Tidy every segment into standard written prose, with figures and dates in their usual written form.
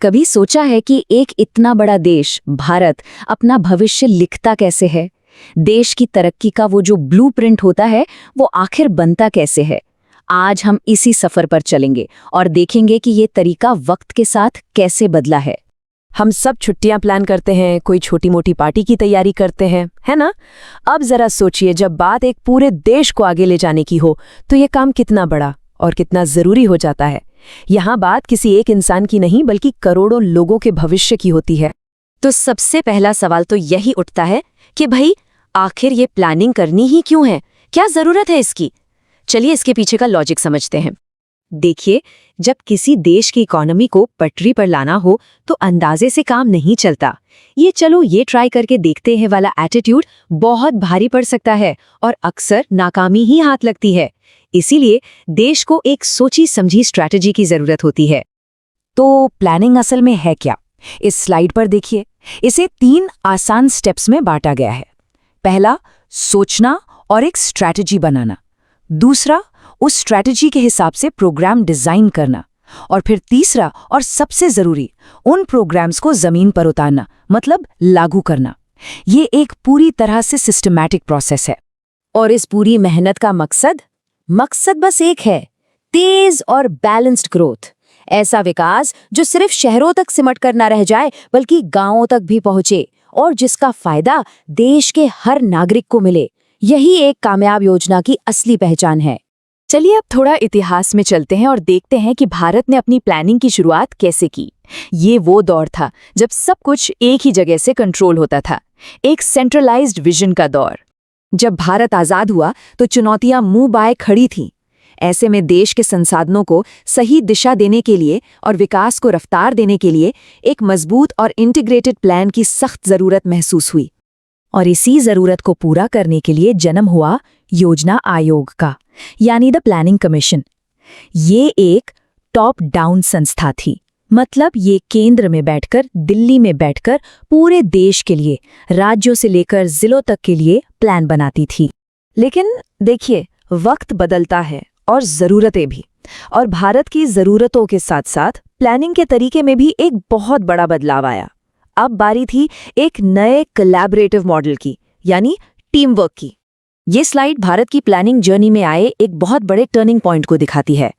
कभी सोचा है कि एक इतना बड़ा देश भारत अपना भविष्य लिखता कैसे है? देश की तरक्की का वो जो ब्लूप्रिंट होता है वो आखिर बनता कैसे है? आज हम इसी सफर पर चलेंगे और देखेंगे कि ये तरीका वक्त के साथ कैसे बदला है। हम सब छुट्टियां प्लान करते हैं, कोई छोटी मोटी पार्टी की तैयारी करते हैं, है ना? अब जरा सोचिए, जब बात एक पूरे देश को आगे ले जाने की हो तो ये काम कितना बड़ा और कितना जरूरी हो जाता है। यहाँ बात किसी एक इंसान की नहीं बल्कि करोड़ों लोगों के भविष्य की होती है। तो सबसे पहला सवाल तो यही उठता है कि भाई आखिर ये प्लानिंग करनी ही क्यों है? क्या जरूरत है इसकी? चलिए इसके पीछे का लॉजिक समझते हैं। देखिए, जब किसी देश की इकोनॉमी को पटरी पर लाना हो तो अंदाजे से काम नहीं चलता। ये ट्राई करके देखते हैं वाला एटीट्यूड बहुत भारी पड़ सकता है और अक्सर नाकामी ही हाथ लगती है। इसीलिए देश को एक सोची समझी स्ट्रैटेजी की जरूरत होती है। तो प्लानिंग असल में है क्या? इस स्लाइड पर देखिए, इसे 3 आसान स्टेप्स में बांटा गया है। पहला, सोचना और एक स्ट्रैटेजी बनाना। दूसरा, उस स्ट्रैटेजी के हिसाब से प्रोग्राम डिजाइन करना। और फिर तीसरा और सबसे जरूरी, उन प्रोग्राम्स को जमीन पर उतारना, मतलब लागू करना। ये एक पूरी तरह से सिस्टमैटिक प्रोसेस है। और इस पूरी मेहनत का मकसद बस एक है, तेज और बैलेंस्ड ग्रोथ। ऐसा विकास जो सिर्फ शहरों तक सिमट कर ना रह जाए बल्कि गांवों तक भी पहुंचे और जिसका फायदा देश के हर नागरिक को मिले। यही एक कामयाब योजना की असली पहचान है। चलिए अब थोड़ा इतिहास में चलते हैं और देखते हैं कि भारत ने अपनी प्लानिंग की शुरुआत कैसे की। ये वो दौर था जब सब कुछ एक ही जगह से कंट्रोल होता था, एक सेंट्रलाइज्ड विजन का दौर। जब भारत आजाद हुआ तो चुनौतियां मुंह बाए खड़ी थीं। ऐसे में देश के संसाधनों को सही दिशा देने के लिए और विकास को रफ्तार देने के लिए एक मजबूत और इंटीग्रेटेड प्लान की सख्त जरूरत महसूस हुई। और इसी जरूरत को पूरा करने के लिए जन्म हुआ योजना आयोग का, यानी द प्लानिंग कमीशन। ये एक टॉप डाउन संस्था थी, मतलब ये केंद्र में बैठकर, दिल्ली में बैठकर पूरे देश के लिए, राज्यों से लेकर जिलों तक के लिए प्लान बनाती थी। लेकिन देखिए, वक्त बदलता है और ज़रूरतें भी। और भारत की ज़रूरतों के साथ साथ प्लानिंग के तरीके में भी एक बहुत बड़ा बदलाव आया। अब बारी थी एक नए कोलैबोरेटिव मॉडल की, यानी टीम वर्क की। ये स्लाइड भारत की प्लानिंग जर्नी में आए एक बहुत बड़े टर्निंग पॉइंट को दिखाती है।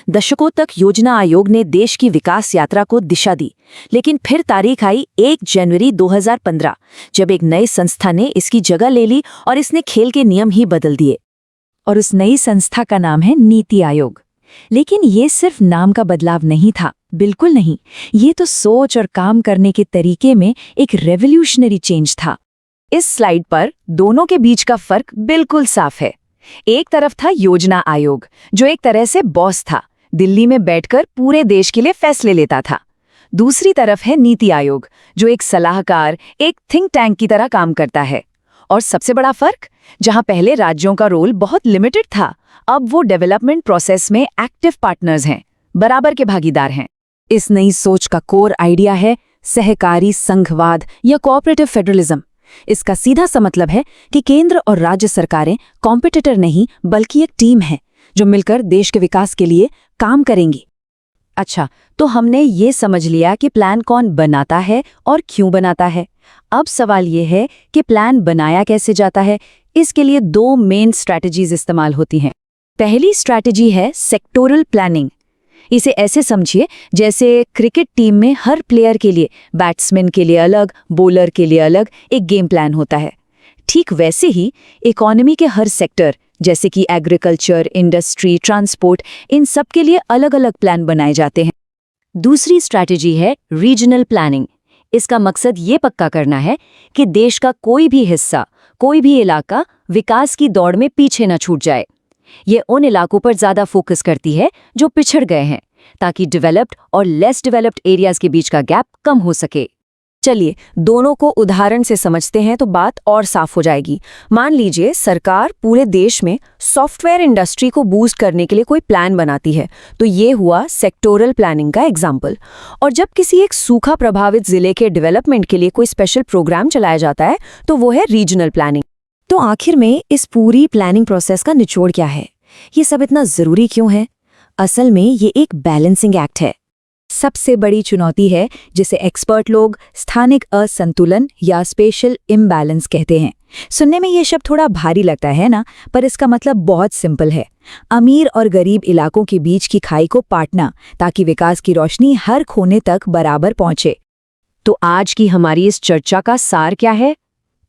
दशकों तक योजना आयोग ने देश की विकास यात्रा को दिशा दी, लेकिन फिर तारीख आई 1 जनवरी 2015, जब एक नई संस्था ने इसकी जगह ले ली और इसने खेल के नियम ही बदल दिए। और उस नई संस्था का नाम है नीति आयोग। लेकिन ये सिर्फ नाम का बदलाव नहीं था, बिल्कुल नहीं। ये तो सोच और काम करने के तरीके में एक रेवोल्यूशनरी चेंज था। इस स्लाइड पर दोनों के बीच का फर्क बिल्कुल साफ है। एक तरफ था योजना आयोग, जो एक तरह से बॉस था, दिल्ली में बैठकर पूरे देश के लिए फैसले लेता था। दूसरी तरफ है नीति आयोग, जो एक सलाहकार, एक थिंक टैंक की तरह काम करता है। और सबसे बड़ा फर्क, जहां पहले राज्यों का रोल बहुत लिमिटेड था, अब वो डेवलपमेंट प्रोसेस में एक्टिव पार्टनर्स हैं, बराबर के भागीदार हैं। इस नई सोच का कोर आइडिया है सहकारी संघवाद या कोऑपरेटिव फेडरलिज्म। इसका सीधा सा मतलब है कि केंद्र और राज्य सरकारें कॉम्पिटिटर नहीं बल्कि एक टीम है जो मिलकर देश के विकास के लिए काम करेंगी। अच्छा, तो हमने ये समझ लिया कि प्लान कौन बनाता है और क्यों बनाता है। अब सवाल ये है कि प्लान बनाया कैसे जाता है। इसके लिए 2 मेन स्ट्रैटेजीज इस्तेमाल होती हैं। पहली स्ट्रैटेजी है सेक्टोरल प्लानिंग। इसे ऐसे समझिए जैसे क्रिकेट टीम में हर प्लेयर के लिए, बैट्समैन के लिए अलग, बॉलर के लिए अलग एक गेम प्लान होता है। ठीक वैसे ही इकोनॉमी के हर सेक्टर, जैसे कि एग्रीकल्चर, इंडस्ट्री, ट्रांसपोर्ट, इन सब के लिए अलग अलग प्लान बनाए जाते हैं। दूसरी स्ट्रैटेजी है रीजनल प्लानिंग। इसका मकसद ये पक्का करना है कि देश का कोई भी हिस्सा, कोई भी इलाका विकास की दौड़ में पीछे न छूट जाए। ये उन इलाकों पर ज्यादा फोकस करती है जो पिछड़ गए हैं, ताकि डेवलप्ड और लेस डेवलप्ड एरियाज के बीच का गैप कम हो सके। चलिए दोनों को उदाहरण से समझते हैं तो बात और साफ हो जाएगी। मान लीजिए सरकार पूरे देश में सॉफ्टवेयर इंडस्ट्री को बूस्ट करने के लिए कोई प्लान बनाती है, तो ये हुआ सेक्टोरल प्लानिंग का एग्जाम्पल। और जब किसी एक सूखा प्रभावित जिले के डेवलपमेंट के लिए कोई स्पेशल प्रोग्राम चलाया जाता है तो वो है रीजनल प्लानिंग। तो आखिर में इस पूरी प्लानिंग प्रोसेस का निचोड़ क्या है? ये सब इतना जरूरी क्यों है? असल में ये एक बैलेंसिंग एक्ट है। सबसे बड़ी चुनौती है जिसे एक्सपर्ट लोग स्थानिक असंतुलन या स्पेशल इम्बैलेंस कहते हैं। सुनने में ये शब्द थोड़ा भारी लगता है ना, पर इसका मतलब बहुत सिंपल है। अमीर और गरीब इलाकों के बीच की खाई को पाटना, ताकि विकास की रोशनी हर कोने तक बराबर पहुंचे। तो आज की हमारी इस चर्चा का सार क्या है?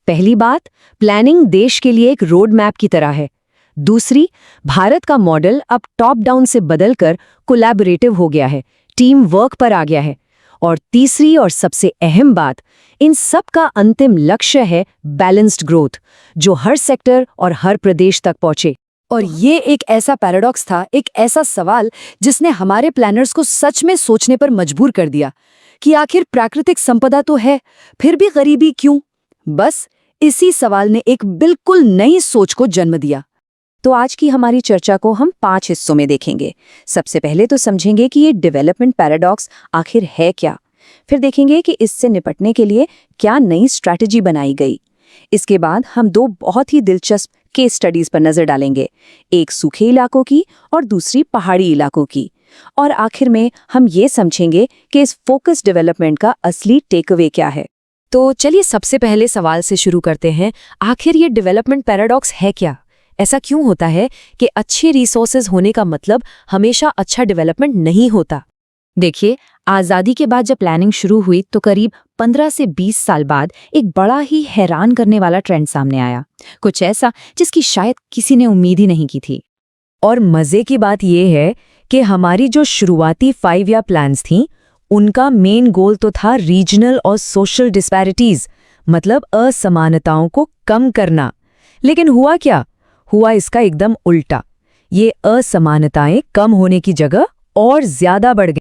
पहली बात, प्लानिंग देश के लिए एक रोड मैप की तरह है। दूसरी, भारत का मॉडल अब टॉप डाउन से बदलकर कोलैबोरेटिव हो गया है, टीम वर्क पर आ गया है। और तीसरी और सबसे अहम बात, इन सब का अंतिम लक्ष्य है बैलेंस्ड ग्रोथ, जो हर सेक्टर और हर प्रदेश तक पहुंचे। और ये एक ऐसा पैराडॉक्स था, एक ऐसा सवाल जिसने हमारे प्लानर्स को सच में सोचने पर मजबूर कर दिया कि आखिर प्राकृतिक संपदा तो है, फिर भी गरीबी क्यों? बस इसी सवाल ने एक बिल्कुल नई सोच को जन्म दिया। तो आज की हमारी चर्चा को हम 5 हिस्सों में देखेंगे। सबसे पहले तो समझेंगे कि ये डेवलपमेंट पैराडॉक्स आखिर है क्या। फिर देखेंगे कि इससे निपटने के लिए क्या नई स्ट्रैटेजी बनाई गई। इसके बाद हम 2 बहुत ही दिलचस्प केस स्टडीज पर नजर डालेंगे, एक सूखे इलाकों की और दूसरी पहाड़ी इलाकों की। और आखिर में हम ये समझेंगे कि इस फोकस डेवलपमेंट का असली टेकअवे क्या है। तो चलिए सबसे पहले सवाल से शुरू करते हैं। आखिर ये डेवलपमेंट पैराडॉक्स है क्या? ऐसा क्यों होता है कि अच्छे रिसोर्सेज होने का मतलब हमेशा अच्छा डेवलपमेंट नहीं होता? देखिए, आज़ादी के बाद जब प्लानिंग शुरू हुई तो करीब 15 से 20 साल बाद एक बड़ा ही हैरान करने वाला ट्रेंड सामने आया, कुछ ऐसा जिसकी शायद किसी ने उम्मीद ही नहीं की थी। और मज़े की बात यह है कि हमारी जो शुरुआती 5 ईयर प्लान्स थीं, उनका मेन गोल तो था रीजनल और सोशल डिस्पैरिटीज, मतलब असमानताओं को कम करना। लेकिन हुआ क्या? हुआ इसका एकदम उल्टा। ये असमानताएं कम होने की जगह और ज्यादा बढ़ गई।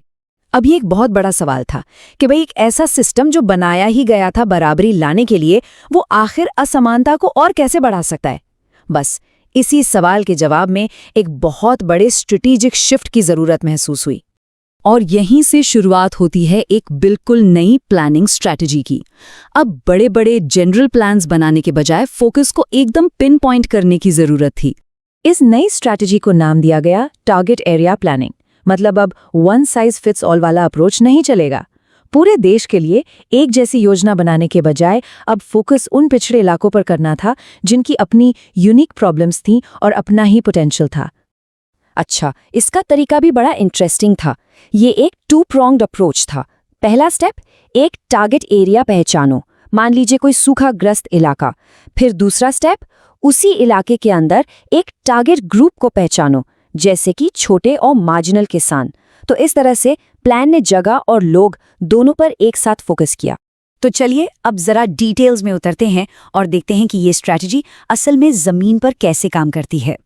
अब ये एक बहुत बड़ा सवाल था कि भाई एक ऐसा सिस्टम जो बनाया ही गया था बराबरी लाने के लिए, वो आखिर असमानता को और कैसे बढ़ा सकता है? बस इसी सवाल के जवाब में एक बहुत बड़े स्ट्रेटेजिक शिफ्ट की जरूरत महसूस हुई। और यहीं से शुरुआत होती है एक बिल्कुल नई प्लानिंग स्ट्रैटेजी की। अब बड़े बड़े जनरल प्लान्स बनाने के बजाय फोकस को एकदम पिन पॉइंट करने की जरूरत थी। इस नई स्ट्रैटेजी को नाम दिया गया टारगेट एरिया प्लानिंग। मतलब अब वन साइज फिट्स ऑल वाला अप्रोच नहीं चलेगा। पूरे देश के लिए एक जैसी योजना बनाने के बजाय अब फोकस उन पिछड़े इलाकों पर करना था जिनकी अपनी यूनिक प्रॉब्लम्स थीं और अपना ही पोटेंशियल था। अच्छा, इसका तरीका भी बड़ा इंटरेस्टिंग था। ये एक 2 pronged अप्रोच था। पहला स्टेप, एक टारगेट एरिया पहचानो, मान लीजिए कोई सूखाग्रस्त इलाका। फिर दूसरा स्टेप, उसी इलाके के अंदर एक टारगेट ग्रुप को पहचानो, जैसे कि छोटे और मार्जिनल किसान। तो इस तरह से प्लान ने जगह और लोग दोनों पर एक साथ फोकस किया। तो चलिए अब जरा डिटेल्स में उतरते हैं और देखते हैं कि ये स्ट्रैटेजी असल में जमीन पर कैसे काम करती है।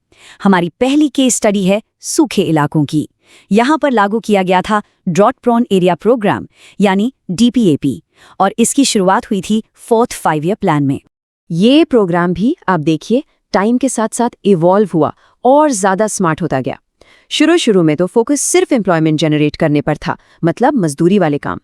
हमारी पहली केस स्टडी है सूखे इलाकों की। यहाँ पर लागू किया गया था ड्रॉट प्रोन एरिया प्रोग्राम, यानी DPAP, और इसकी शुरुआत हुई थी 4th 5 ईयर प्लान में। ये प्रोग्राम भी आप देखिए टाइम के साथ साथ इवॉल्व हुआ और ज्यादा स्मार्ट होता गया। शुरू में तो फोकस सिर्फ एम्प्लॉयमेंट जनरेट करने पर था, मतलब मजदूरी वाले काम।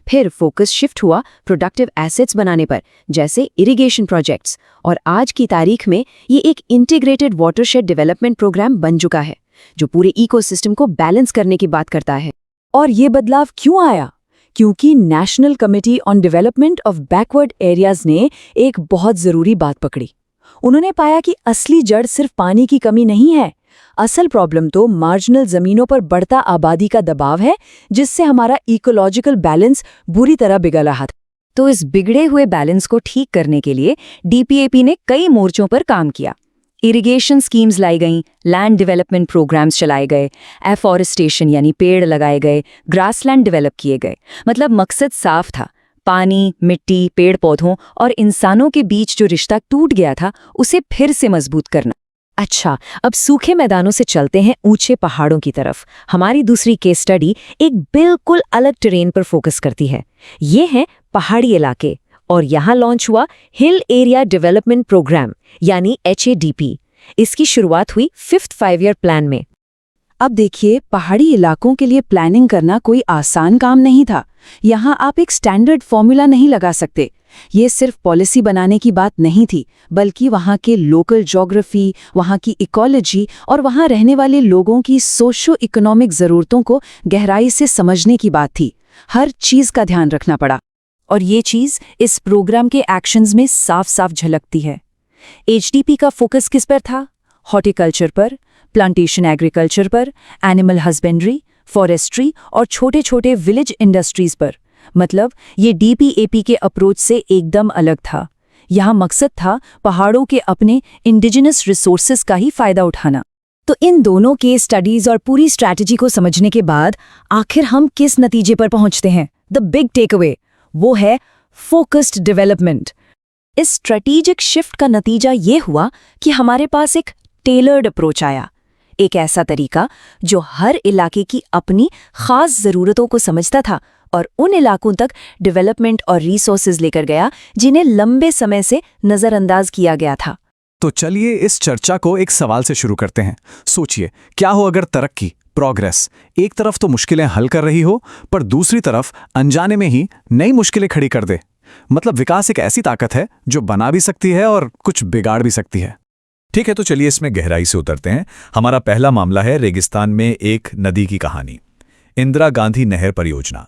फिर फोकस शिफ्ट हुआ प्रोडक्टिव एसेट्स बनाने पर, जैसे इरिगेशन प्रोजेक्ट्स, और आज की तारीख में ये एक इंटीग्रेटेड वाटरशेड डेवलपमेंट प्रोग्राम बन चुका है, जो पूरे इकोसिस्टम को बैलेंस करने की बात करता है। और ये बदलाव क्यों आया? क्योंकि national committee on development of backward areas ने एक बहुत जरूरी बात पकड़ी। उन्होंने पाया कि असली जड़ सिर्फ पानी की कमी नहीं है, असल प्रॉब्लम तो मार्जिनल जमीनों पर बढ़ता आबादी का दबाव है, जिससे हमारा इकोलॉजिकल बैलेंस बुरी तरह बिगड़ रहा था। तो इस बिगड़े हुए बैलेंस को ठीक करने के लिए DPAP ने कई मोर्चों पर काम किया। इरिगेशन स्कीम्स लाई गईं, लैंड डेवलपमेंट प्रोग्राम्स चलाए गए, एफॉरेस्टेशन यानी पेड़ लगाए गए, ग्रासलैंड डेवलप किए गए। मतलब मकसद साफ था, पानी, मिट्टी, पेड़ पौधों और इंसानों के बीच जो रिश्ता टूट गया था, उसे फिर से मजबूत करना। अच्छा, अब सूखे मैदानों से चलते हैं ऊंचे पहाड़ों की तरफ। हमारी दूसरी केस स्टडी एक बिल्कुल अलग टेरेन पर फोकस करती है। ये है पहाड़ी इलाके, और यहाँ लॉन्च हुआ हिल एरिया डेवलपमेंट प्रोग्राम, यानी HADP। इसकी शुरुआत हुई 5th 5 ईयर प्लान में। अब देखिए, पहाड़ी इलाकों के लिए प्लानिंग करना कोई आसान काम नहीं था। यहाँ आप एक स्टैंडर्ड फॉर्मूला नहीं लगा सकते। ये सिर्फ पॉलिसी बनाने की बात नहीं थी, बल्कि वहाँ के लोकल ज्योग्राफी, वहाँ की इकोलॉजी और वहाँ रहने वाले लोगों की सोशो इकोनॉमिक ज़रूरतों को गहराई से समझने की बात थी। हर चीज़ का ध्यान रखना पड़ा। और ये चीज़ इस प्रोग्राम के एक्शंस में साफ साफ झलकती है। एचडीपी का फोकस किस पर था? हॉर्टिकल्चर पर, प्लांटेशन एग्रीकल्चर पर, एनिमल हस्बेंड्री, फॉरेस्ट्री और छोटे छोटे विलेज इंडस्ट्रीज पर। मतलब ये डीपीएपी के अप्रोच से एकदम अलग था। यहाँ मकसद था पहाड़ों के अपने इंडिजिनस रिसोर्सेज का ही फायदा उठाना। तो इन दोनों केस स्टडीज और पूरी स्ट्रैटेजी को समझने के बाद आखिर हम किस नतीजे पर पहुंचते हैं? द बिग टेकअवे वो है फोकस्ड डेवलपमेंट। इस स्ट्रेटेजिक शिफ्ट का नतीजा ये हुआ कि हमारे पास एक टेलर्ड अप्रोच आया, एक ऐसा तरीका जो हर इलाके की अपनी खास ज़रूरतों को समझता था और उन इलाकों तक डेवलपमेंट और रिसोर्सेज लेकर गया जिन्हें लंबे समय से नज़रअंदाज किया गया था। तो चलिए इस चर्चा को एक सवाल से शुरू करते हैं। सोचिए, क्या हो अगर तरक्की, प्रोग्रेस एक तरफ तो मुश्किलें हल कर रही हो, पर दूसरी तरफ अनजाने में ही नई मुश्किलें खड़ी कर दे। मतलब विकास एक ऐसी ताकत है जो बना भी सकती है और कुछ बिगाड़ भी सकती है। ठीक है, तो चलिए इसमें गहराई से उतरते हैं। हमारा पहला मामला है रेगिस्तान में एक नदी की कहानी, इंदिरा गांधी नहर परियोजना।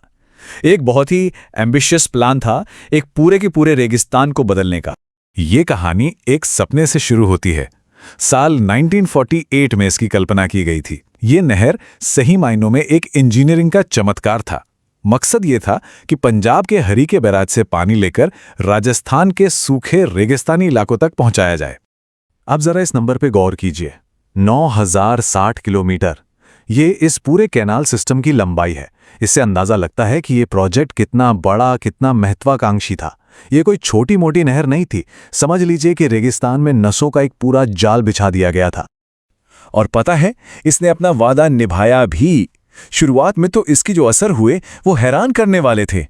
एक बहुत ही एम्बिशियस प्लान था, एक पूरे के पूरे रेगिस्तान को बदलने का। ये कहानी एक सपने से शुरू होती है। साल 1948 में इसकी कल्पना की गई थी। ये नहर सही मायनों में एक इंजीनियरिंग का चमत्कार था। मकसद ये था कि पंजाब के हरीके बैराज से पानी लेकर राजस्थान के सूखे रेगिस्तानी इलाकों तक पहुंचाया जाए। अब जरा इस नंबर पे गौर कीजिए, 9060 किलोमीटर। ये इस पूरे कैनाल सिस्टम की लंबाई है। इससे अंदाजा लगता है कि ये प्रोजेक्ट कितना बड़ा, कितना महत्वाकांक्षी था। ये कोई छोटी मोटी नहर नहीं थी। समझ लीजिए कि रेगिस्तान में नसों का एक पूरा जाल बिछा दिया गया था। और पता है, इसने अपना वादा निभाया भी। शुरुआत में तो इसकी जो असर हुए वो हैरान करने वाले थे।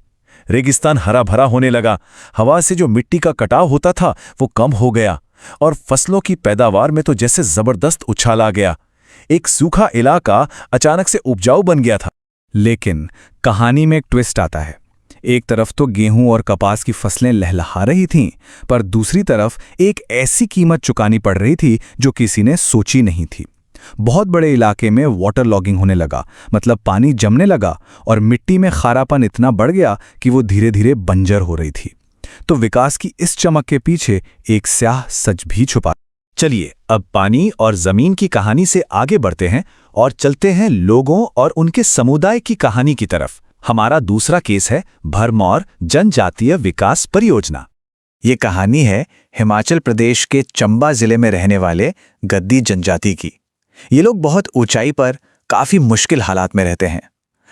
रेगिस्तान हरा भरा होने लगा, हवा से जो मिट्टी का कटाव होता था वो कम हो गया और फसलों की पैदावार में तो जैसे जबरदस्त उछाल आ गया। एक सूखा इलाका अचानक से उपजाऊ बन गया था। लेकिन कहानी में एक ट्विस्ट आता है। एक तरफ तो गेहूं और कपास की फसलें लहलहा रही थीं, पर दूसरी तरफ एक ऐसी कीमत चुकानी पड़ रही थी जो किसी ने सोची नहीं थी। बहुत बड़े इलाके में वाटर लॉगिंग होने लगा, मतलब पानी जमने लगा और मिट्टी में खारापन इतना बढ़ गया कि वो धीरे धीरे बंजर हो रही थी। तो विकास की इस चमक के पीछे एक स्याह सच भी छुपा। चलिए अब पानी और जमीन की कहानी से आगे बढ़ते हैं और चलते हैं लोगों और उनके समुदाय की कहानी की तरफ। हमारा दूसरा केस है भरमौर जनजातीय विकास परियोजना। ये कहानी है हिमाचल प्रदेश के चंबा जिले में रहने वाले गद्दी जनजाति की। ये लोग बहुत ऊंचाई पर काफी मुश्किल हालात में रहते हैं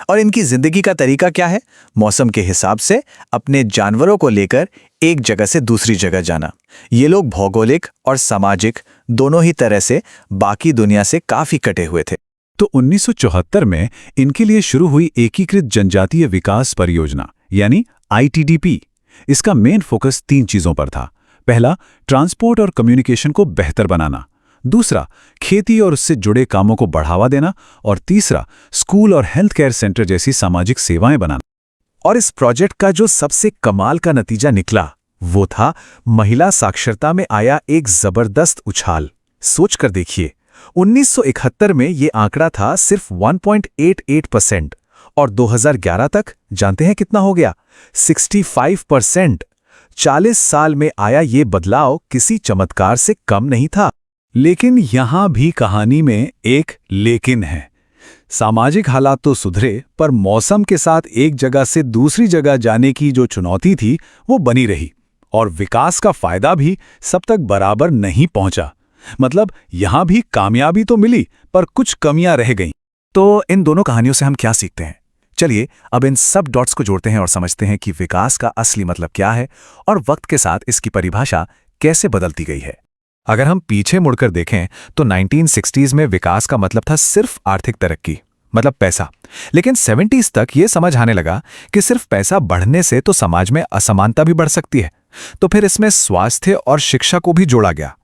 और इनकी जिंदगी का तरीका क्या है? मौसम के हिसाब से अपने जानवरों को लेकर एक जगह से दूसरी जगह जाना। ये लोग भौगोलिक और सामाजिक दोनों ही तरह से बाकी दुनिया से काफी कटे हुए थे। तो 1974 में इनके लिए शुरू हुई एकीकृत जनजातीय विकास परियोजना यानी ITDP। इसका मेन फोकस 3 चीजों पर था। पहला, ट्रांसपोर्ट और कम्युनिकेशन को बेहतर बनाना। दूसरा, खेती और उससे जुड़े कामों को बढ़ावा देना। और तीसरा, स्कूल और हेल्थ केयर सेंटर जैसी सामाजिक सेवाएं बनाना। और इस प्रोजेक्ट का जो सबसे कमाल का नतीजा निकला वो था महिला साक्षरता में आया एक जबरदस्त उछाल। सोच कर देखिए, 1971 में ये आंकड़ा था सिर्फ 1.88% और 2011 तक जानते हैं कितना हो गया? 65%। 40 साल में आया ये बदलाव किसी चमत्कार से कम नहीं था। लेकिन यहां भी कहानी में एक लेकिन है। सामाजिक हालात तो सुधरे, पर मौसम के साथ एक जगह से दूसरी जगह जाने की जो चुनौती थी वो बनी रही और विकास का फायदा भी सब तक बराबर नहीं पहुंचा। मतलब यहां भी कामयाबी तो मिली, पर कुछ कमियां रह गईं। तो इन दोनों कहानियों से हम क्या सीखते हैं? चलिए अब इन सब डॉट्स को जोड़ते हैं और समझते हैं कि विकास का असली मतलब क्या है और वक्त के साथ इसकी परिभाषा कैसे बदलती गई है। अगर हम पीछे मुड़कर देखें तो 1960s में विकास का मतलब था सिर्फ आर्थिक तरक्की, मतलब पैसा। लेकिन 70s तक ये समझ आने लगा कि सिर्फ पैसा बढ़ने से तो समाज में असमानता भी बढ़ सकती है। तो फिर इसमें स्वास्थ्य और शिक्षा को भी जोड़ा गया।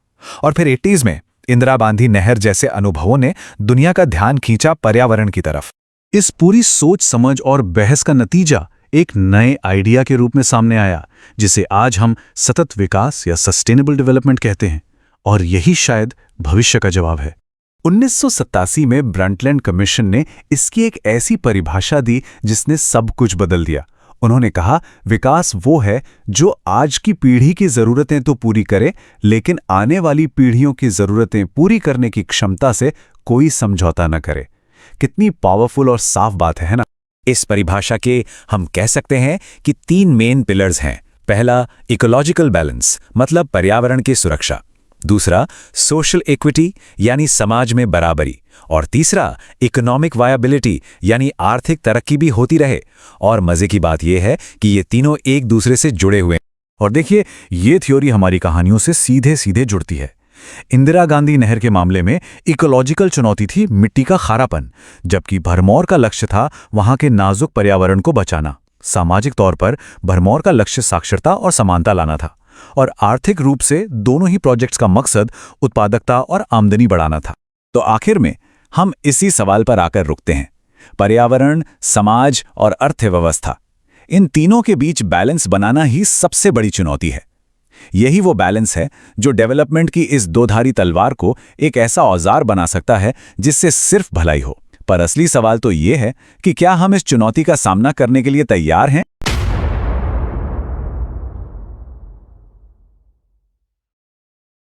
और फिर 80s में इंदिरा गांधी नहर जैसे अनुभवों ने दुनिया का ध्यान खींचा पर्यावरण की तरफ। इस पूरी सोच समझ और बहस का नतीजा एक नए आइडिया के रूप में सामने आया, जिसे आज हम सतत विकास या सस्टेनेबल डेवलपमेंट कहते हैं। और यही शायद भविष्य का जवाब है। 1987 में ब्रंटलैंड कमीशन ने इसकी एक ऐसी परिभाषा दी जिसने सब कुछ बदल दिया। उन्होंने कहा, विकास वो है जो आज की पीढ़ी की जरूरतें तो पूरी करे, लेकिन आने वाली पीढ़ियों की जरूरतें पूरी करने की क्षमता से कोई समझौता न करे। कितनी पावरफुल और साफ बात है ना? इस परिभाषा के हम कह सकते हैं कि 3 मेन पिलर्स हैं। पहला, इकोलॉजिकल बैलेंस, मतलब पर्यावरण की सुरक्षा। दूसरा, सोशल इक्विटी, यानी समाज में बराबरी। और तीसरा, इकोनॉमिक वायबिलिटी, यानी आर्थिक तरक्की भी होती रहे। और मजे की बात यह है कि ये तीनों एक दूसरे से जुड़े हुए हैं। और देखिए, ये थ्योरी हमारी कहानियों से सीधे सीधे जुड़ती है। इंदिरा गांधी नहर के मामले में इकोलॉजिकल चुनौती थी मिट्टी का खारापन, जबकि भरमौर का लक्ष्य था वहां के नाजुक पर्यावरण को बचाना। सामाजिक तौर पर भरमौर का लक्ष्य साक्षरता और समानता लाना था, और आर्थिक रूप से दोनों ही प्रोजेक्ट्स का मकसद उत्पादकता और आमदनी बढ़ाना था। तो आखिर में हम इसी सवाल पर आकर रुकते हैं। पर्यावरण, समाज और अर्थव्यवस्था, इन तीनों के बीच बैलेंस बनाना ही सबसे बड़ी चुनौती है। यही वो बैलेंस है जो डेवलपमेंट की इस दोधारी तलवार को एक ऐसा औजार बना सकता है जिससे सिर्फ भलाई हो। पर असली सवाल तो ये है कि क्या हम इस चुनौती का सामना करने के लिए तैयार हैं?